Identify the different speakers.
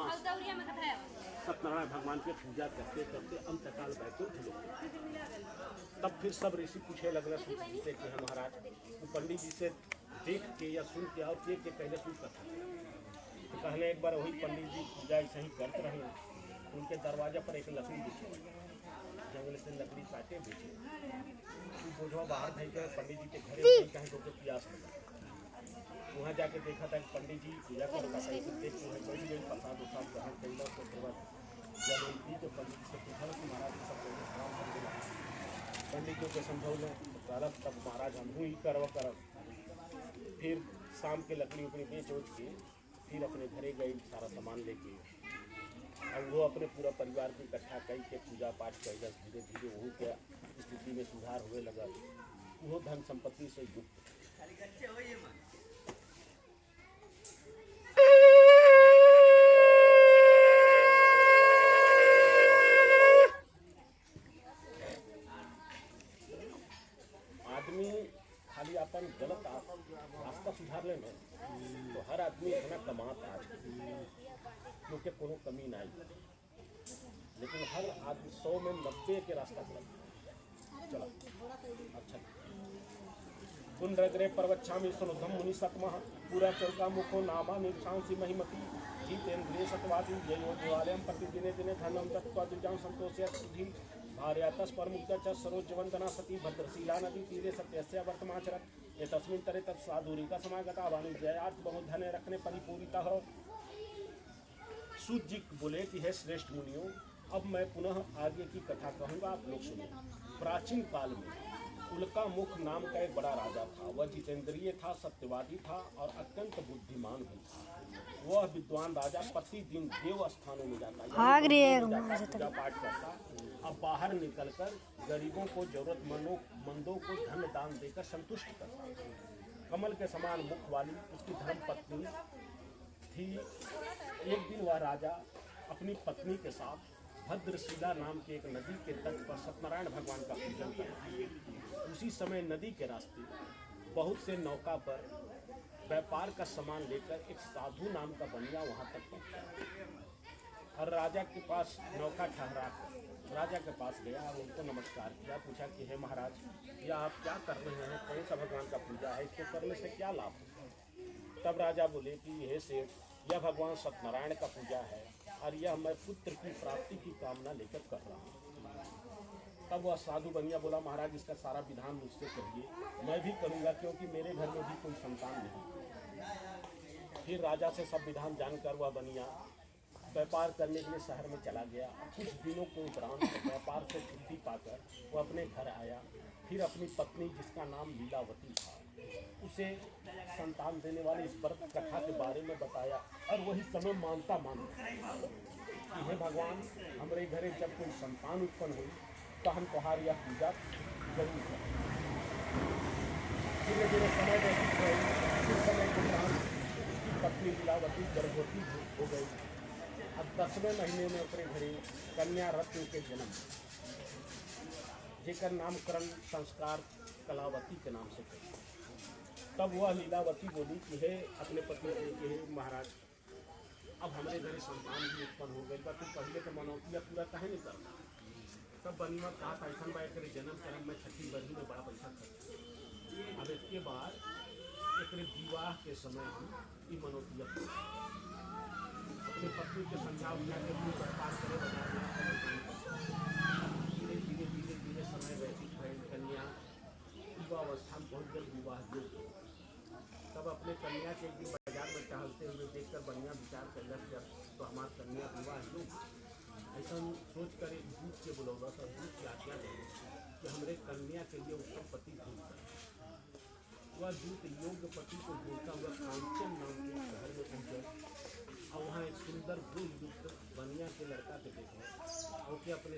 Speaker 1: सत्यनारायण भगवान की पूजा करते करते अंतकाल बैकुंठ लोग। तब फिर सब ऋषि पूछे लगना से कि हम महाराज पंडित जी से देख के या सुन के और के पहले सुन कथा। तो कहने एक बार वही पंडित जी पूजा ऐसे ही करते रहे, उनके दरवाजे पर एक लकड़ी बिछी, जंगल से लकड़ी काटे बेचे। बोझवा बाहर भेज कर पंडित जी के घरे कहीं तो प्यास लगा। वहाँ जाके देखा था कि पंडित जी पूजा करता था, इसे देख के बड़ी बड़ी प्रसाद उसाद ग्रहण कैला। तो जब उनकी तो पंडित से पूछा कि महाराज सब पंडित जी के समझौले गलत, तब महाराज हम ही करव। फिर शाम के लकड़ी उकड़ी बेच उच के फिर अपने घरे गए सारा सामान लेके। अब वो अपने पूरा परिवार को इकट्ठा करके पूजा पाठ कैलस। धीरे धीरे वही के स्थिति में सुधार हुए लगा, वो धन संपत्ति से युक्त। आदमी खाली अपन गलत रास्ता सुधार ले में तो हर आदमी इतना कमाता आज क्योंकि कोनो कमी नहीं, लेकिन हर आदमी 100 में 90 के रास्ता चला। अच्छा कुंड्रग्रे पर्वच्छामी सुनुधम मुनि सतमः पूरा चौका मुखो नामा निशांसी महिमती जीतेन्द्रिय सतवादी जयो देवालयम प्रतिदिने दिने धनम तत्वा दुर्जाम संतोषय सुधी भार्या तस्पर मुक्त च सरोजवंदना सती भद्रशीला नदी तीरे सत्यस्य वर्तमाचरत ये तस्मिन् तरे तत् साधुरी का समागता वाणी जयात बहुत धन रखने परिपूरिता हो। सूत जी बोले कि हे श्रेष्ठ मुनियों, अब मैं पुनः आगे की कथा कहूँगा, आप लोग सुनिए। प्राचीन काल में उल्का मुख नाम का एक बड़ा राजा था। वह जितेंद्रिय था, सत्यवादी था और अत्यंत बुद्धिमान भी था। वह विद्वान राजा प्रतिदिन देव स्थानों में जाता, पूजा पाठ करता। अब बाहर निकलकर गरीबों को, जरूरतमंदों को धन दान देकर संतुष्ट करता। कमल के समान मुख वाली उसकी धर्म पत्नी थी। एक दिन वह राजा अपनी पत्नी के साथ भद्रशीला नाम की एक नदी के तट पर सत्यनारायण भगवान का पूजन करता। उसी समय नदी के रास्ते बहुत से नौका पर व्यापार का सामान लेकर एक साधु नाम का बनिया वहां तक पहुंचा और राजा के पास नौका ठहरा। राजा के पास गया और उनको नमस्कार किया, पूछा कि हे महाराज, यह आप क्या कर रहे हैं, कौन सा भगवान का पूजा है, इसको करने से क्या लाभ है? तब राजा बोले कि हे सेठ, यह भगवान सत्यनारायण का पूजा है और यह मैं पुत्र की प्राप्ति की कामना लेकर कर रहा हूँ। तब वह साधु बनिया बोला, महाराज इसका सारा विधान मुझसे कहिए, मैं भी करूँगा क्योंकि मेरे घर में भी कोई संतान नहीं। फिर राजा से सब विधान जानकर वह बनिया व्यापार करने के लिए शहर में चला गया। कुछ दिनों के उपरांत व्यापार से छुट्टी पाकर वह अपने घर आया। फिर अपनी पत्नी, जिसका नाम लीलावती था, उसे संतान देने वाली इस व्रत कथा के बारे में बताया और वही समय मानता कि हे भगवान, हमारे घरे जब कोई संतान उत्पन्न हुई तो हम तुम्हारी यह पूजा जरूर करें। धीरे धीरे समय व्यतीत हुई। कुछ समय के उपरांत उसकी पत्नी लीलावती गर्भवती हो गई। अब 10वें महीने में अपने घरे कन्या रत्न के जन्म, जेकर नामकरण संस्कार कलावती के नाम से करें। तब वह लीलावती बोली कि हे अपने पति से कि हे महाराज, अब हमारे घरे संतान भी उत्पन्न हो गई, तू पहले तो मनौतिया पूरा कहे नहीं करता। तब बनीमा कहा ऐसा बात करे जन्म कर्म में छठी बरही में बड़ा पैसा खर्च। अब इसके बाद एक विवाह के समय हम ये मनौतिया अपनी पत्नी के समझा उठा के पार करे बना दिया। धीरे धीरे धीरे धीरे समय व्यतीत भय, कन्या युवावस्था में बहुत जल्द विवाह योग्य। तब अपने कन्या के एक दिन बाजार में टहलते हुए देखकर बढ़िया विचार कर जब तो हमारी कन्या विवाह योग्य। ऐसा सोच कर एक दूत के बुलौला था, दूत की आज्ञा देंगे कि हमारे कन्या के लिए उत्तम पति ढूंढता। वह दूत योग्य पति को ढूंढता हुआ कांचन नाम के शहर में पहुंचा और वहाँ एक सुंदर गुण युक्त बनिया के लड़का के देखा और अपने